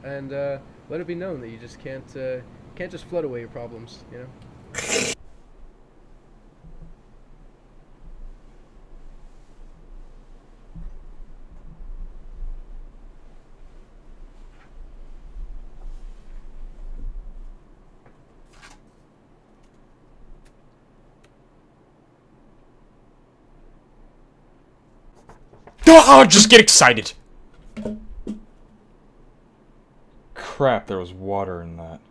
and let it be known that you just can't just float away your problems, you know? Oh, just get excited! Crap, there was water in that.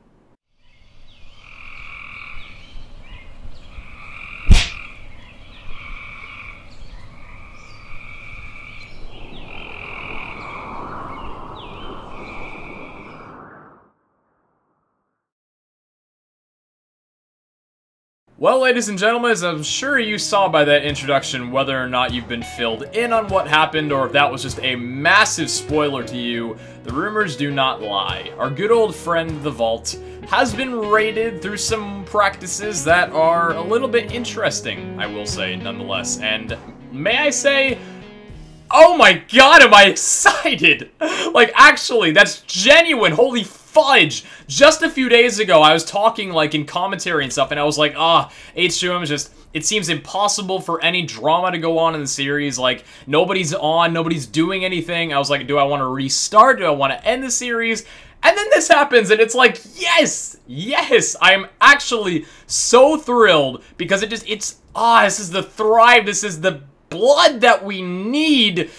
Well, ladies and gentlemen, as I'm sure you saw by that introduction whether or not you've been filled in on what happened or if that was just a massive spoiler to you, the rumors do not lie. Our good old friend, the Vault, has been raided through some practices that are a little bit interesting, I will say, nonetheless. And may I say, oh my god, am I excited! Like, actually, that's genuine, holy fudge! Just a few days ago, I was talking, like, in commentary and stuff, and I was like, H2M is just, it seems impossible for any drama to go on in the series, like, nobody's on, nobody's doing anything. I was like, do I want to restart? Do I want to end the series? And then this happens, and it's like, yes! Yes! I am actually so thrilled, because this is the thrive, this is the blood that we need.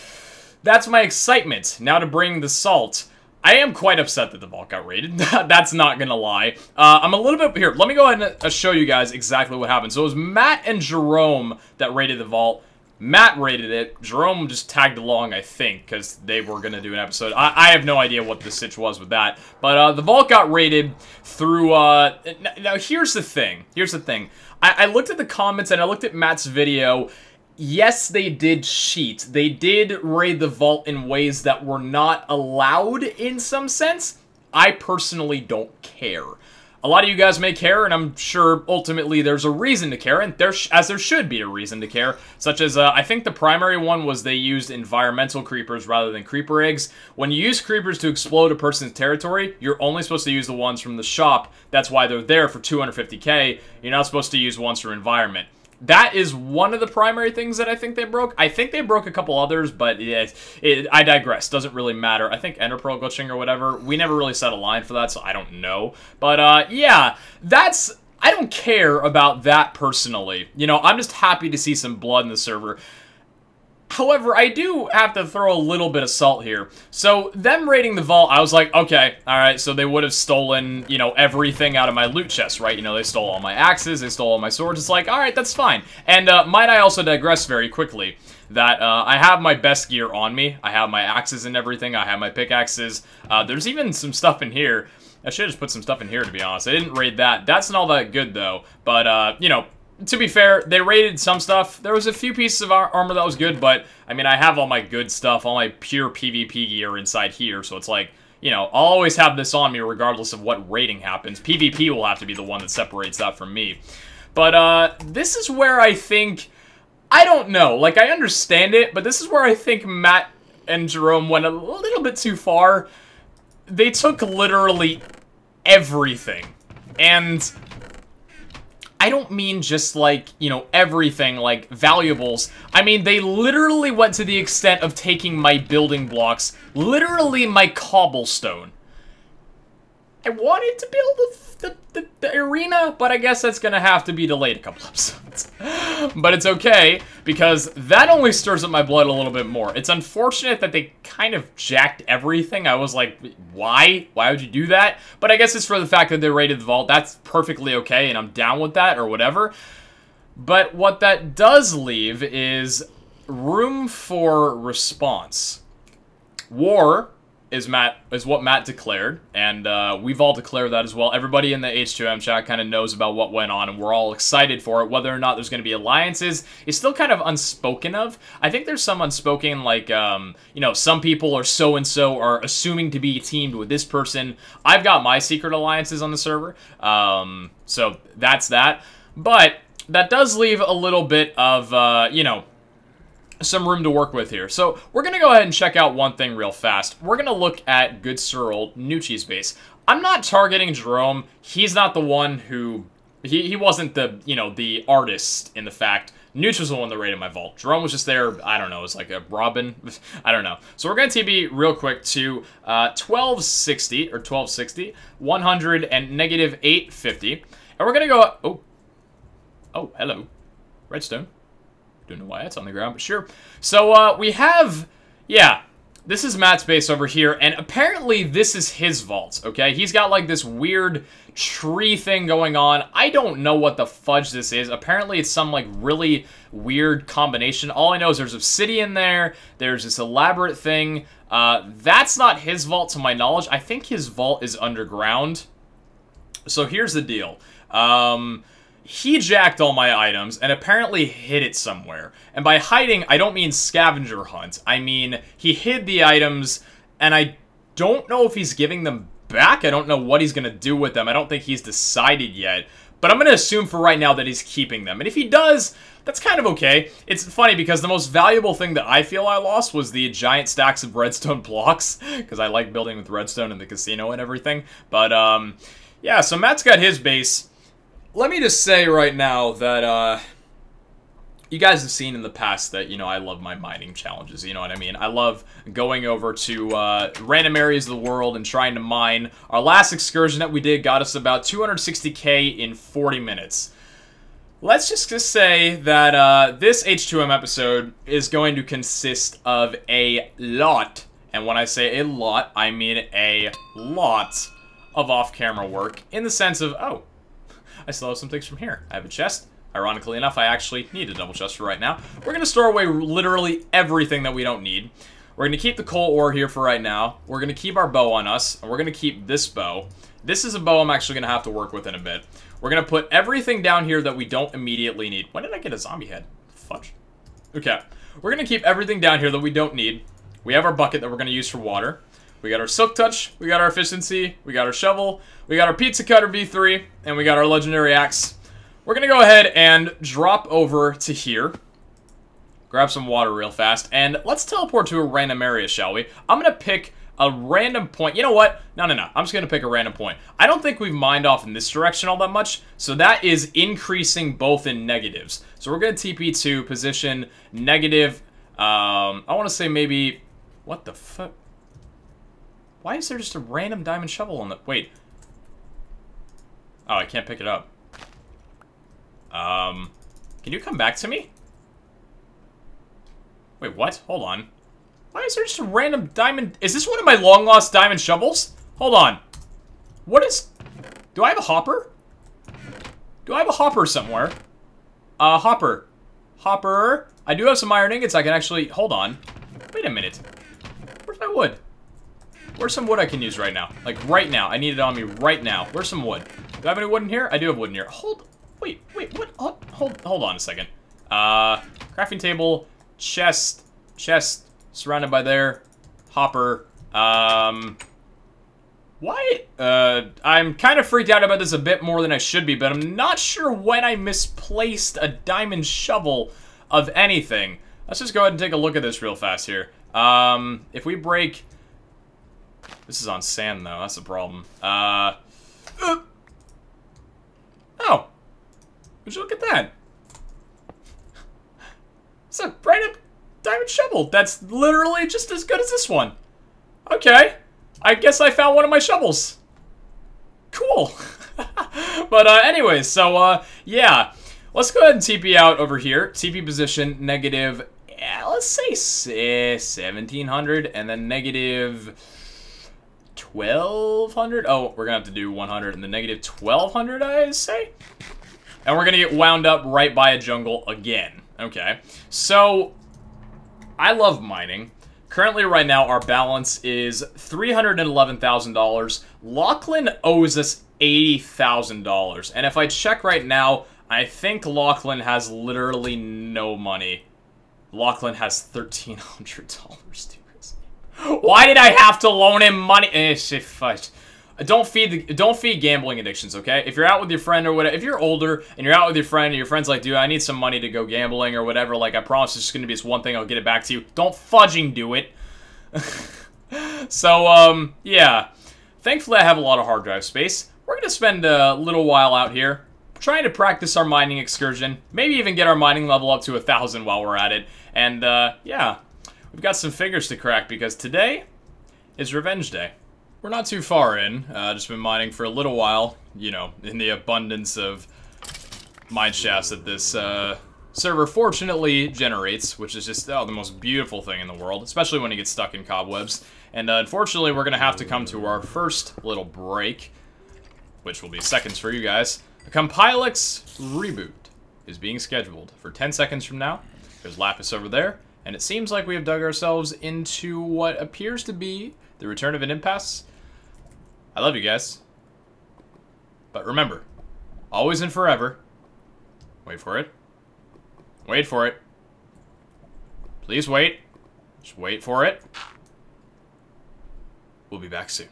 That's my excitement. Now to bring the salt. I am quite upset that the vault got raided. That's not gonna lie. I'm a little bit... Here, let me go ahead and show you guys exactly what happened. So it was Matt and Jerome that raided the vault. Matt raided it. Jerome just tagged along, I think, because they were gonna do an episode. I have no idea what the sitch was with that. But the vault got raided through... Now, here's the thing. Here's the thing. I looked at the comments and I looked at Matt's video. Yes, they did cheat. They did raid the vault in ways that were not allowed in some sense. I personally don't care. A lot of you guys may care, and I'm sure ultimately there's a reason to care, and there should be a reason to care, such as, I think the primary one was they used environmental creepers rather than creeper eggs. When you use creepers to explode a person's territory, you're only supposed to use the ones from the shop. That's why they're there for 250k. You're not supposed to use ones from environment. That is one of the primary things that I think they broke. I think they broke a couple others, but I digress. Doesn't really matter. I think Ender Pearl glitching or whatever. We never really set a line for that, so I don't know. But, yeah, I don't care about that personally. You know, I'm just happy to see some blood in the server. However, I do have to throw a little bit of salt here. So, them raiding the vault, I was like, okay, alright, so they would have stolen, you know, everything out of my loot chest, right? You know, they stole all my axes, they stole all my swords. It's like, alright, that's fine. And, might I also digress very quickly, that, I have my best gear on me. I have my axes and everything. I have my pickaxes. There's even some stuff in here. I should have just put some stuff in here, to be honest. I didn't raid that. That's not all that good, though. But, you know, to be fair, they raided some stuff. There was a few pieces of armor that was good, but, I mean, I have all my good stuff, all my pure PvP gear inside here, so it's like, you know, I'll always have this on me regardless of what raiding happens. PvP will have to be the one that separates that from me. But, this is where I think, I don't know, like, I understand it, but this is where I think Matt and Jerome went a little bit too far. They took literally everything, and I don't mean just, like, you know, everything, like, valuables. I mean, they literally went to the extent of taking my building blocks, literally my cobblestone. I wanted to build the arena, but I guess that's gonna have to be delayed a couple episodes. But it's okay, because that only stirs up my blood a little bit more. It's unfortunate that they kind of jacked everything. I was like, why? Why would you do that? But I guess it's for the fact that they raided the vault. That's perfectly okay, and I'm down with that, or whatever. But what that does leave is room for response. War is what Matt declared, and we've all declared that as well. Everybody in the H2M chat kind of knows about what went on, and we're all excited for it. Whether or not there's going to be alliances is still kind of unspoken of. I think there's some unspoken, like, you know, some people are so-and-so are assuming to be teamed with this person. I've got my secret alliances on the server, so that's that. But that does leave a little bit of, you know, some room to work with here. So we're going to go ahead and check out one thing real fast. We're going to look at good Sir Old Nucci's base. I'm not targeting Jerome. He's not the one who... He wasn't the, you know, the artist in the fact. Nucci was the one that raided my vault. Jerome was just there, I don't know, it's like a Robin. I don't know. So we're going to TP real quick to 1260, or 1260, 100, and negative 850. And we're going to go... Oh, hello. Redstone. Don't know why that's on the ground, but sure. So, we have... Yeah, this is Matt's base over here, and apparently this is his vault, okay? He's got, like, this weird tree thing going on. I don't know what the fudge this is. Apparently it's some, like, really weird combination. All I know is there's obsidian there. There's this elaborate thing. That's not his vault, to my knowledge. I think his vault is underground. So here's the deal. He jacked all my items and apparently hid it somewhere. And by hiding, I don't mean scavenger hunt. I mean, he hid the items, and I don't know if he's giving them back. I don't know what he's going to do with them. I don't think he's decided yet. But I'm going to assume for right now that he's keeping them. And if he does, that's kind of okay. It's funny because the most valuable thing that I feel I lost was the giant stacks of redstone blocks. Because I like building with redstone in the casino and everything. But, yeah, so Matt's got his base. Let me just say right now that, you guys have seen in the past that, you know, I love my mining challenges, you know what I mean? I love going over to, random areas of the world and trying to mine. Our last excursion that we did got us about 260k in 40 minutes. Let's just say that, this H2M episode is going to consist of a lot, and when I say a lot, I mean a lot of off-camera work, in the sense of, oh, I still have some things from here. I have a chest. Ironically enough, I actually need a double chest for right now. We're going to store away literally everything that we don't need. We're going to keep the coal ore here for right now. We're going to keep our bow on us, and we're going to keep this bow. This is a bow I'm actually going to have to work with in a bit. We're going to put everything down here that we don't immediately need. When did I get a zombie head? Fudge. Okay. We're going to keep everything down here that we don't need. We have our bucket that we're going to use for water. We got our silk touch, we got our efficiency, we got our shovel, we got our pizza cutter V3, and we got our legendary axe. We're gonna go ahead and drop over to here, grab some water real fast, and let's teleport to a random area, shall we? I'm gonna pick a random point. You know what? No. I'm just gonna pick a random point. I don't think we've mined off in this direction all that much, so that is increasing both in negatives. So we're gonna TP to position negative, I wanna say maybe, what the fuck? Why is there just a random diamond shovel on the... Wait. Oh, I can't pick it up. Can you come back to me? Wait, what? Hold on. Why is there just a random diamond... Is this one of my long-lost diamond shovels? Hold on. What is... Do I have a hopper? Do I have a hopper somewhere? Hopper. Hopper. I do have some iron ingots I can actually... Hold on. Wait a minute. Where's my wood? Where's some wood I can use right now? Like, right now. I need it on me right now. Where's some wood? Do I have any wood in here? I do have wood in here. Wait, what? Hold on a second. Crafting table, chest, surrounded by there, hopper, why? I'm kind of freaked out about this a bit more than I should be, but I'm not sure when I misplaced a diamond shovel of anything. Let's just go ahead and take a look at this real fast here. If we break... This is on sand, though. That's the problem. Oh! Would you look at that? It's a random diamond shovel. That's literally just as good as this one. Okay. I guess I found one of my shovels. Cool. But, anyways, so, yeah. Let's go ahead and TP out over here. TP position, negative, let's say 1700, and then negative 1200. Oh, we're gonna have to do 100 and the negative 1200, I say. And we're gonna get wound up right by a jungle again. Okay, so I love mining. Currently, right now, our balance is $311,000. Lachlan owes us $80,000. And if I check right now, I think Lachlan has literally no money. Lachlan has $1,300. Why did I have to loan him money? don't feed gambling addictions, okay? If you're out with your friend or whatever, if you're older and you're out with your friend and your friend's like, dude, I need some money to go gambling or whatever, like, I promise it's just gonna be this one thing, I'll get it back to you. Don't fudging do it. So, yeah. Thankfully, I have a lot of hard drive space. We're gonna spend a little while out here trying to practice our mining excursion. Maybe even get our mining level up to 1,000 while we're at it. And, yeah. We've got some figures to crack because today is Revenge Day. We're not too far in, just been mining for a little while, you know, in the abundance of mine shafts that this server fortunately generates, which is just the most beautiful thing in the world, especially when you get stuck in cobwebs. And unfortunately, we're going to have to come to our first little break, which will be seconds for you guys. The Compilix reboot is being scheduled for 10 seconds from now. There's Lapis over there, and it seems like we have dug ourselves into what appears to be the return of an impasse. I love you guys. But remember, always and forever, wait for it. Wait for it. Please wait. Just wait for it. We'll be back soon.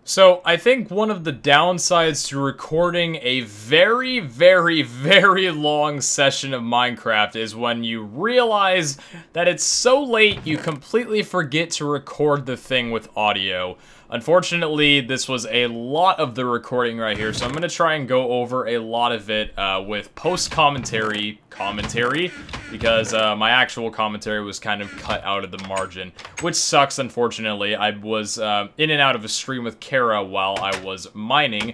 So, I think one of the downsides to recording a very, very, very long session of Minecraft is when you realize that it's so late you completely forget to record the thing with audio. Unfortunately, this was a lot of the recording right here, so I'm going to try and go over a lot of it with post-commentary because my actual commentary was kind of cut out of the margin, which sucks, unfortunately. I was in and out of a stream with Kara while I was mining.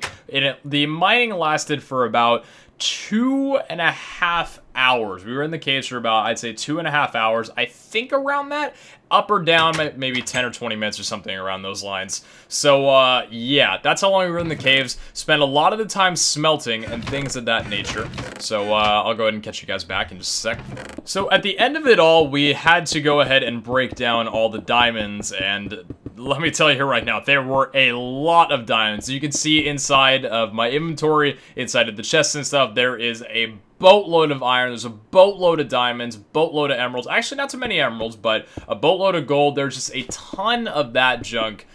The mining lasted for about 2.5 hours. We were in the caves for about, I'd say, 2.5 hours. I think around that. Up or down, maybe 10 or 20 minutes or something around those lines. So, yeah, that's how long we were in the caves. Spent a lot of the time smelting and things of that nature. So, I'll go ahead and catch you guys back in just a sec. So, at the end of it all, we had to go ahead and break down all the diamonds, and let me tell you right now, there were a lot of diamonds. You can see inside of my inventory, inside of the chests and stuff, there is a boatload of iron, there's a boatload of diamonds, boatload of emeralds. Actually, not too many emeralds, but a boatload of gold. There's just a ton of that junk.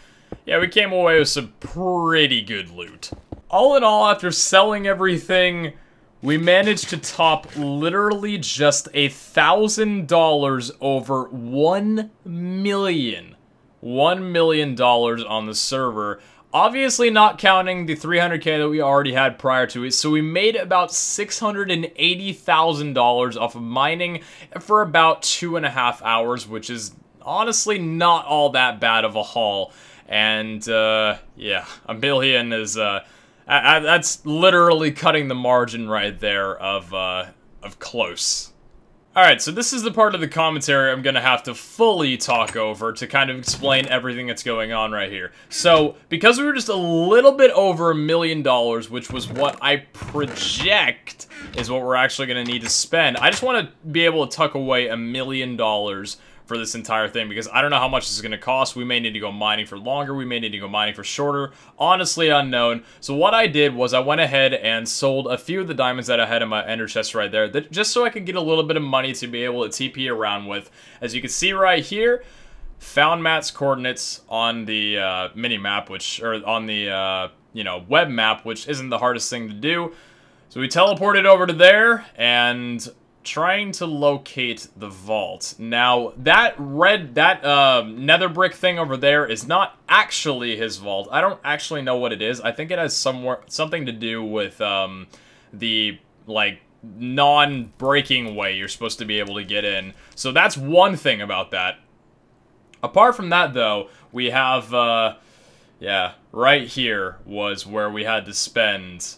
Yeah, we came away with some pretty good loot. All in all, after selling everything, we managed to top literally just $1,000 over $1 million. $1 million on the server. Obviously not counting the $300K that we already had prior to it, so we made about $680,000 off of mining for about 2.5 hours, which is honestly not all that bad of a haul. And, yeah, $1 million is, that's literally cutting the margin right there of close. Alright, so this is the part of the commentary I'm gonna have to fully talk over to kind of explain everything that's going on right here. So, because we were just a little bit over $1 million, which was what I project is what we're actually gonna need to spend, I just want to be able to tuck away $1 million for this entire thing, because I don't know how much this is going to cost. We may need to go mining for longer, we may need to go mining for shorter, honestly unknown. So what I did was I went ahead and sold a few of the diamonds that I had in my ender chest right there, just so I could get a little bit of money to be able to TP around with. As you can see right here, found Matt's coordinates on the mini-map, or on the, you know, web map, which isn't the hardest thing to do. So we teleported over to there, and trying to locate the vault. Now, that nether brick thing over there is not actually his vault. I don't actually know what it is. I think it has something to do with the, like, non-breaking way you're supposed to be able to get in. So that's one thing about that. Apart from that, though, we have, yeah, right here was where we had to spend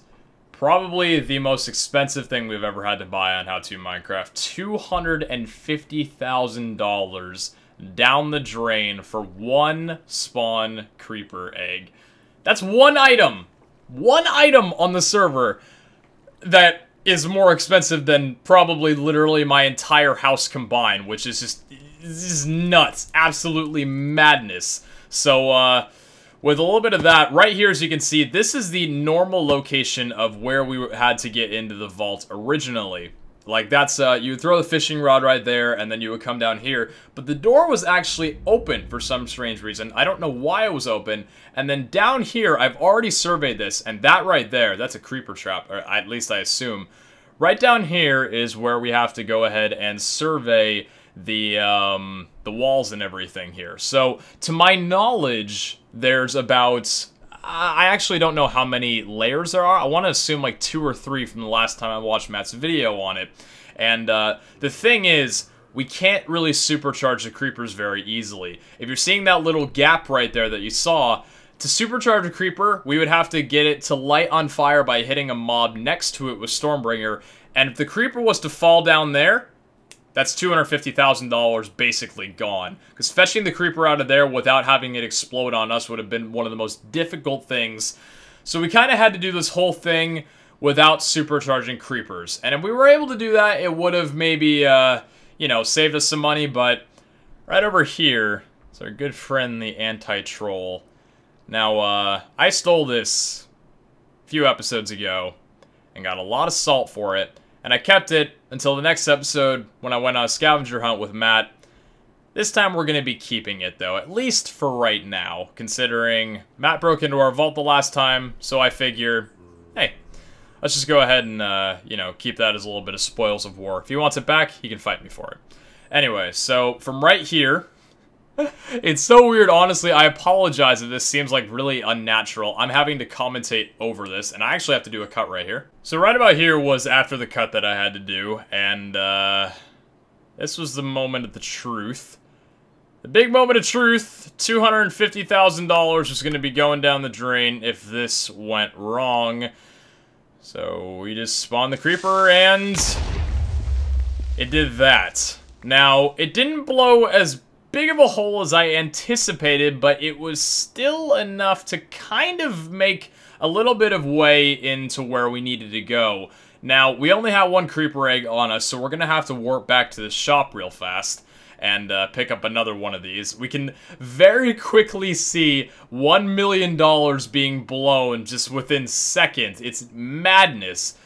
probably the most expensive thing we've ever had to buy on How To Minecraft. $250,000 down the drain for one spawn creeper egg. That's one item! One item on the server that is more expensive than probably literally my entire house combined, which is just, this is nuts. Absolutely madness. So, with a little bit of that, right here, as you can see, this is the normal location of where we had to get into the vault originally. Like, that's, you would throw the fishing rod right there, and then you would come down here. But the door was actually open for some strange reason. I don't know why it was open. And then down here, I've already surveyed this, and that right there, that's a creeper trap, or at least I assume. Right down here is where we have to go ahead and survey the walls and everything here. So, to my knowledge, there's about... I actually don't know how many layers there are. I want to assume like 2 or 3 from the last time I watched Matt's video on it. And the thing is, we can't really supercharge the creepers very easily. If you're seeing that little gap right there that you saw, to supercharge a creeper, we would have to get it to light on fire by hitting a mob next to it with Stormbringer. And if the creeper was to fall down there, that's $250,000 basically gone. Because fetching the creeper out of there without having it explode on us would have been one of the most difficult things. So we kind of had to do this whole thing without supercharging creepers. And if we were able to do that, it would have maybe, you know, saved us some money. But right over here is our good friend, the anti-troll. Now, I stole this a few episodes ago and got a lot of salt for it. And I kept it until the next episode when I went on a scavenger hunt with Matt. This time we're going to be keeping it, though, at least for right now, considering Matt broke into our vault the last time, so I figure, hey, let's just go ahead and, you know, keep that as a little bit of spoils of war. If he wants it back, he can fight me for it. Anyway, so from right here, it's so weird, honestly. I apologize if this seems like really unnatural. I'm having to commentate over this, and I actually have to do a cut right here. So right about here was after the cut that I had to do, and this was the moment of the truth. The big moment of truth, $250,000 was going to be going down the drain if this went wrong. So we just spawned the creeper, and it did that. Now, it didn't blow as big of a hole as I anticipated, but it was still enough to kind of make a little bit of way into where we needed to go. Now, we only have 1 creeper egg on us, so we're going to have to warp back to the shop real fast and pick up another one of these. We can very quickly see $1 million being blown just within seconds. It's madness.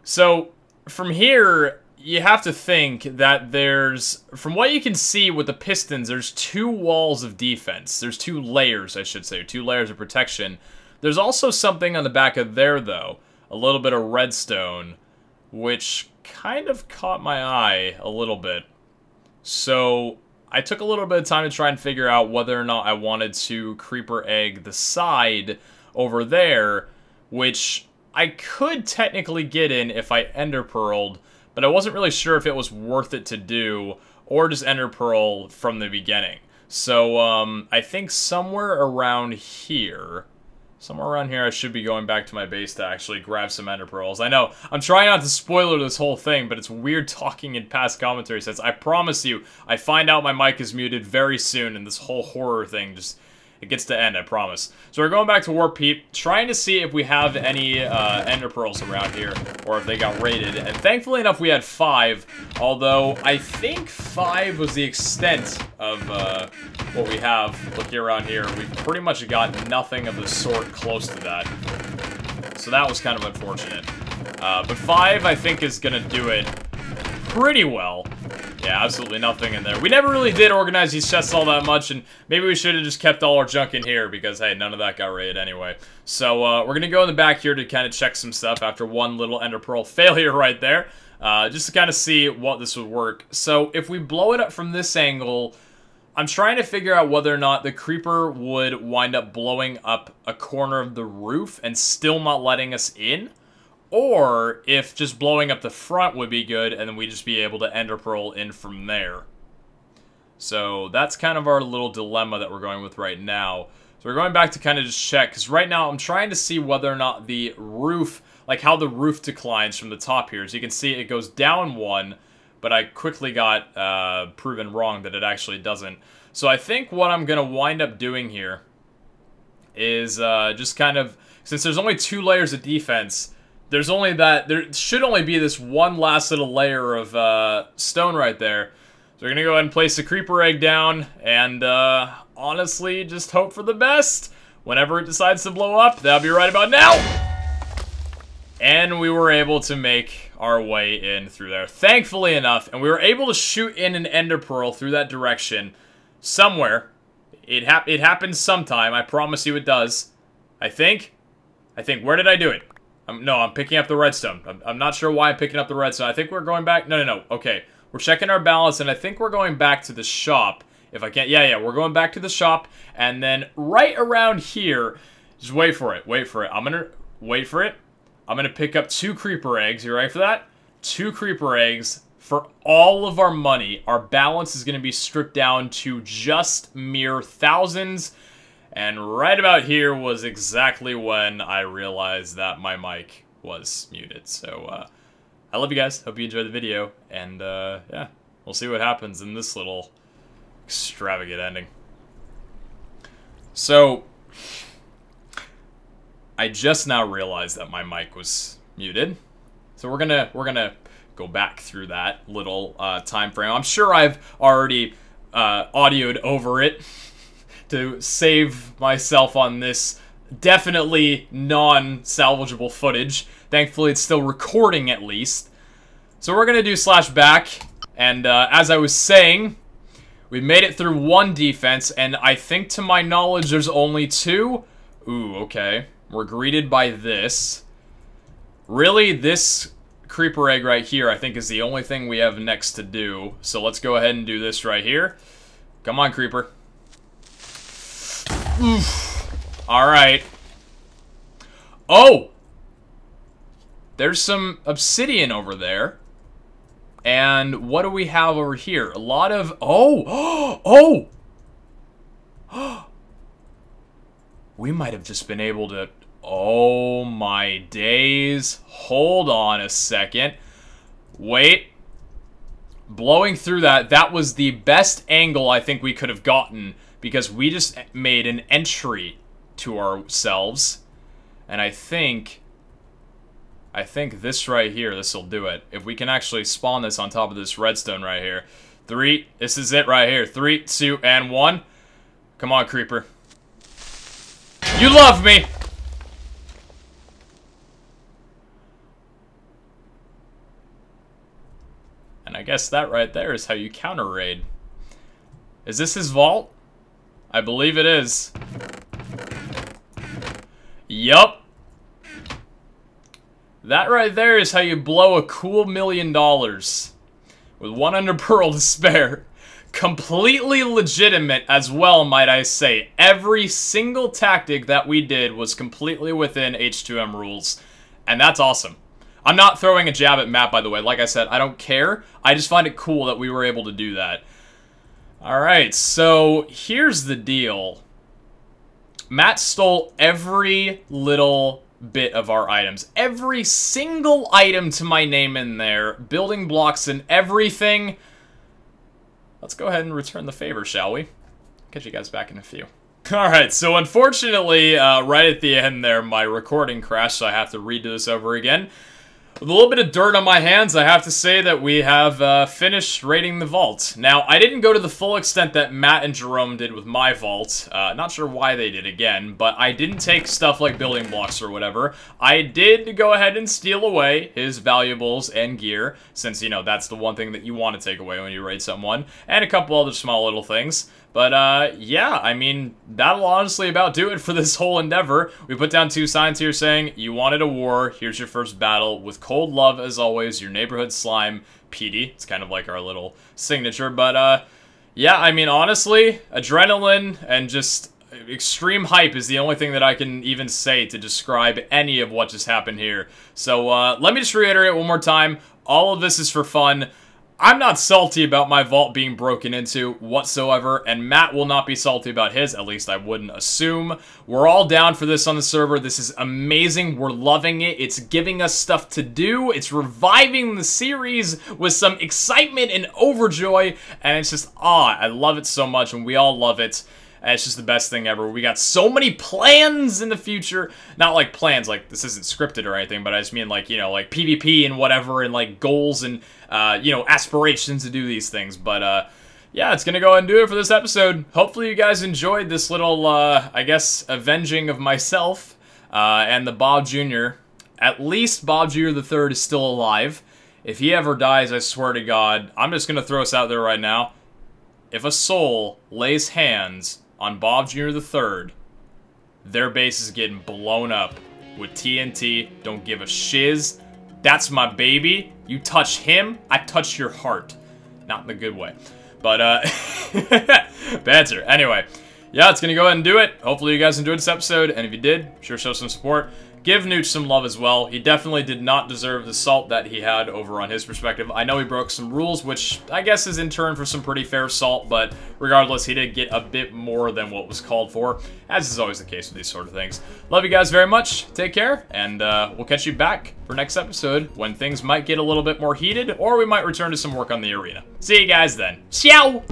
So, from here, you have to think that there's, from what you can see with the pistons, there's 2 walls of defense. There's 2 layers, I should say, 2 layers of protection. There's also something on the back of there, though. A little bit of redstone, which kind of caught my eye a little bit. So, I took a little bit of time to try and figure out whether or not I wanted to creeper egg the side over there, which I could technically get in if I ender pearled, but I wasn't really sure if it was worth it to do, or just ender pearl from the beginning. So, I think somewhere around here I should be going back to my base to actually grab some ender pearls. I know, I'm trying not to spoiler this whole thing, but it's weird talking in past commentary sets. I promise you, I find out my mic is muted very soon, and this whole horror thing just... it gets to end, I promise. So we're going back to Warp Peep, trying to see if we have any ender pearls around here, or if they got raided. And thankfully enough, we had 5, although I think 5 was the extent of what we have looking around here. We've pretty much got nothing of the sort close to that. So that was kind of unfortunate. But 5, I think, is going to do it pretty well. Yeah, absolutely nothing in there. We never really did organize these chests all that much, and maybe we should have just kept all our junk in here, because, hey, none of that got raided anyway. So, we're gonna go in the back here to kind of check some stuff after one little ender pearl failure right there, just to kind of see what this would work. So, if we blow it up from this angle, I'm trying to figure out whether or not the creeper would wind up blowing up a corner of the roof and still not letting us in, or if just blowing up the front would be good, and then we'd just be able to ender pearl in from there. So that's kind of our little dilemma that we're going with right now. So we're going back to kind of just check, because right now I'm trying to see whether or not the roof, like how the roof declines from the top here. As you can see, it goes down 1, but I quickly got proven wrong that it actually doesn't. So I think what I'm going to wind up doing here is just kind of, since there's only 2 layers of defense, there should only be this one last little layer of stone right there. So we're gonna go ahead and place the creeper egg down, and honestly, just hope for the best. Whenever it decides to blow up, that'll be right about now. And we were able to make our way in through there. Thankfully enough. And we were able to shoot in an ender pearl through that direction. Somewhere. It happens sometime. I promise you it does. I think. Where did I do it? No, I'm picking up the redstone. I'm not sure why I'm picking up the redstone. I think we're going back. No. Okay. We're checking our balance, and I think we're going back to the shop. If I can't. Yeah. We're going back to the shop. And then right around here. Just wait for it. I'm gonna wait for it. I'm gonna pick up 2 creeper eggs. You ready for that? 2 creeper eggs for all of our money. Our balance is gonna be stripped down to just mere thousands. And right about here was exactly when I realized that my mic was muted. So, I love you guys. Hope you enjoyed the video. And, yeah, we'll see what happens in this little extravagant ending. So, I just now realized that my mic was muted. So we're gonna go back through that little time frame. I'm sure I've already audioed over it to save myself on this definitely non-salvageable footage. Thankfully, it's still recording at least. So we're gonna do /back, and as I was saying, we made it through 1 defense, and I think to my knowledge there's only 2. Ooh, okay. We're greeted by this. Really, this creeper egg right here, I think, is the only thing we have next to do. So let's go ahead and do this right here. Come on, creeper. Oof. Alright. Oh! There's some obsidian over there. And what do we have over here? A lot of... Oh! Oh! We might have just been able to... Oh my days. Hold on a second. Wait. Blowing through that was the best angle I think we could have gotten, because we just made an entry to ourselves. And I think this right here, this will do it. If we can actually spawn this on top of this redstone right here. 3, this is it right here. 3, 2, and 1. Come on, creeper. You love me! And I guess that right there is how you counter raid. Is this his vault? I believe it is. Yup. That right there is how you blow a cool $1 million. With 1 ender pearl to spare. Completely legitimate as well, might I say. Every single tactic that we did was completely within H2M rules. And that's awesome. I'm not throwing a jab at Matt, by the way. Like I said, I don't care. I just find it cool that we were able to do that. Alright, so here's the deal. Matt stole every little bit of our items. Every single item to my name in there. Building blocks and everything. Let's go ahead and return the favor, shall we? Catch you guys back in a few. Alright, so unfortunately, right at the end there, my recording crashed, so I have to redo this over again. With a little bit of dirt on my hands, I have to say that we have finished raiding the vault. Now, I didn't go to the full extent that Matt and Jerome did with my vault. Not sure why they did again, but I didn't take stuff like building blocks or whatever. I did go ahead and steal away his valuables and gear, since, you know, that's the one thing that you want to take away when you raid someone, and a couple other small little things. But, yeah, I mean, that'll honestly about do it for this whole endeavor. We put down 2 signs here saying, you wanted a war, here's your first battle, with cold love, as always, your neighborhood slime, PD. It's kind of like our little signature, but, yeah, I mean, honestly, adrenaline and just extreme hype is the only thing that I can even say to describe any of what just happened here. So, let me just reiterate one more time, all of this is for fun. I'm not salty about my vault being broken into whatsoever, and Matt will not be salty about his, at least I wouldn't assume. We're all down for this on the server. This is amazing. We're loving it. It's giving us stuff to do. It's reviving the series with some excitement and overjoy, and it's just, I love it so much, and we all love it. And it's just the best thing ever. We got so many plans in the future. Not like plans, like this isn't scripted or anything, but I just mean like, you know, like PvP and whatever, and like goals and, you know, aspirations to do these things. But, yeah, it's gonna go ahead and do it for this episode. Hopefully you guys enjoyed this little, I guess, avenging of myself, and the Bob Jr. At least Bob Jr. III is still alive. If he ever dies, I swear to God, I'm just going to throw this out there right now. If a soul lays hands on Bob Jr. III, their base is getting blown up with TNT. Don't give a shiz. That's my baby. You touch him, I touch your heart. Not in the good way. But, banter. Anyway, yeah, it's gonna go ahead and do it. Hopefully you guys enjoyed this episode, and if you did, sure show some support. Give Nooch some love as well. He definitely did not deserve the salt that he had over on his perspective. I know he broke some rules, which I guess is in turn for some pretty fair salt, but regardless, he did get a bit more than what was called for, as is always the case with these sort of things. Love you guys very much. Take care, and we'll catch you back for next episode when things might get a little bit more heated, or we might return to some work on the arena. See you guys then. Ciao!